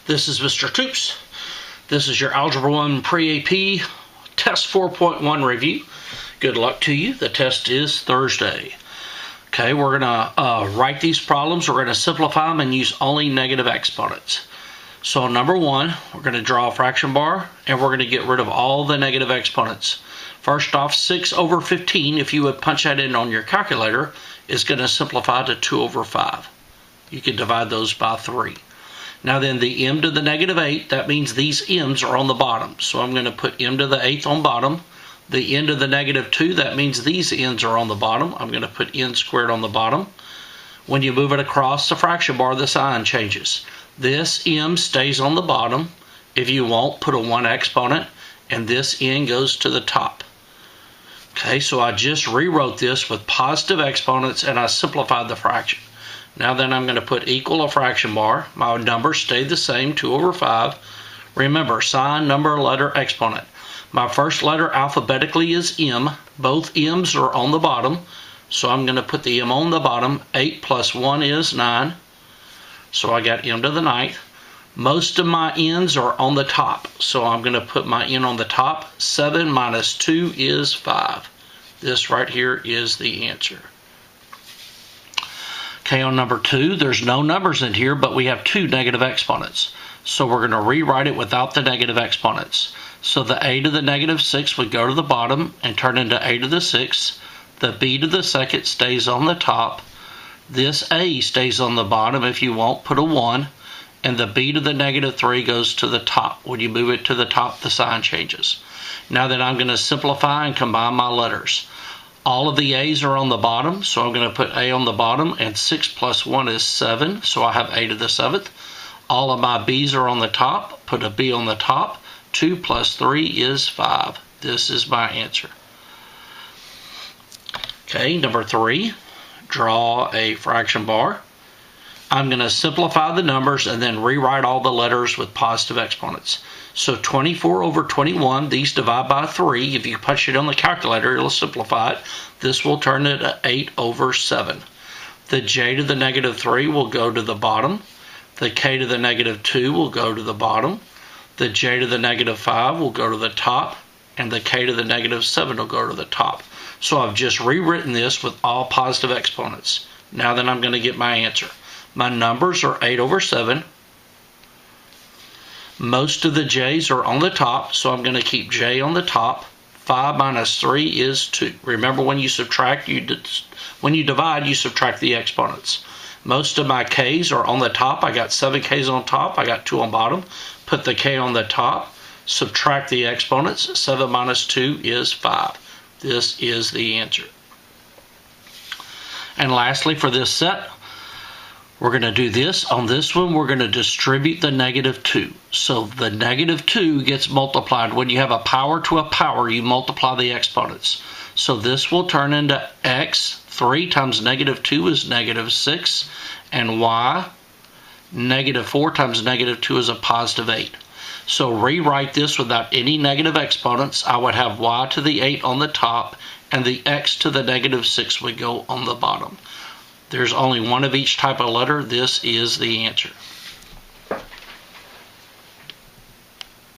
This is Mr. Toups. This is your Algebra 1 Pre-AP Test 4.1 review. Good luck to you. The test is Thursday. Okay, we're going to write these problems. We're going to simplify them and use only negative exponents. So number one, we're going to draw a fraction bar and we're going to get rid of all the negative exponents. First off, 6 over 15, if you would punch that in on your calculator, is going to simplify to 2 over 5. You can divide those by 3. Now then, the m to the negative 8, that means these m's are on the bottom. So I'm going to put m to the 8th on bottom. The n to the negative 2, that means these n's are on the bottom. I'm going to put n squared on the bottom. When you move it across the fraction bar, the sign changes. This m stays on the bottom. If you want, put a 1 exponent, and this n goes to the top. Okay, so I just rewrote this with positive exponents and I simplified the fraction. Now then, I'm going to put equal a fraction bar. My numbers stayed the same, 2 over 5. Remember, sign, number, letter, exponent. My first letter alphabetically is M. Both M's are on the bottom, so I'm going to put the M on the bottom. 8 plus 1 is 9, so I got M to the 9th. Most of my N's are on the top, so I'm going to put my N on the top. 7 minus 2 is 5. This right here is the answer. Okay, on number 2, there's no numbers in here, but we have 2 negative exponents. So we're going to rewrite it without the negative exponents. So the a to the negative 6 would go to the bottom and turn into a to the 6th. The b to the 2nd stays on the top. This a stays on the bottom. If you want, put a 1. And the b to the negative 3 goes to the top. When you move it to the top, the sign changes. Now then, I'm going to simplify and combine my letters. All of the a's are on the bottom, so I'm going to put a on the bottom, and 6 plus 1 is 7, so I have a to the 7th. All of my b's are on the top, put a b on the top. 2 plus 3 is 5. This is my answer. Okay, number 3, draw a fraction bar. I'm going to simplify the numbers and then rewrite all the letters with positive exponents. So 24 over 21, these divide by 3. If you punch it on the calculator, it'll simplify it. This will turn it to 8 over 7. The j to the negative 3 will go to the bottom. The k to the negative 2 will go to the bottom. The j to the negative 5 will go to the top. And the k to the negative 7 will go to the top. So I've just rewritten this with all positive exponents. Now then, I'm going to get my answer. My numbers are 8 over 7. Most of the j's are on the top, so I'm going to keep j on the top. 5 minus 3 is 2. Remember, when you subtract, when you divide, you subtract the exponents. Most of my k's are on the top. I got 7 k's on top. I got 2 on bottom. Put the k on the top. Subtract the exponents. 7 minus 2 is 5. This is the answer. And lastly, for this set, we're going to do this. On this one, we're going to distribute the negative 2. So the negative 2 gets multiplied. When you have a power to a power, you multiply the exponents. So this will turn into x. 3 times negative 2 is negative 6. And y, negative 4 times negative 2 is a positive 8. So rewrite this without any negative exponents. I would have y to the 8 on the top, and the x to the negative 6 would go on the bottom. There's only one of each type of letter. This is the answer.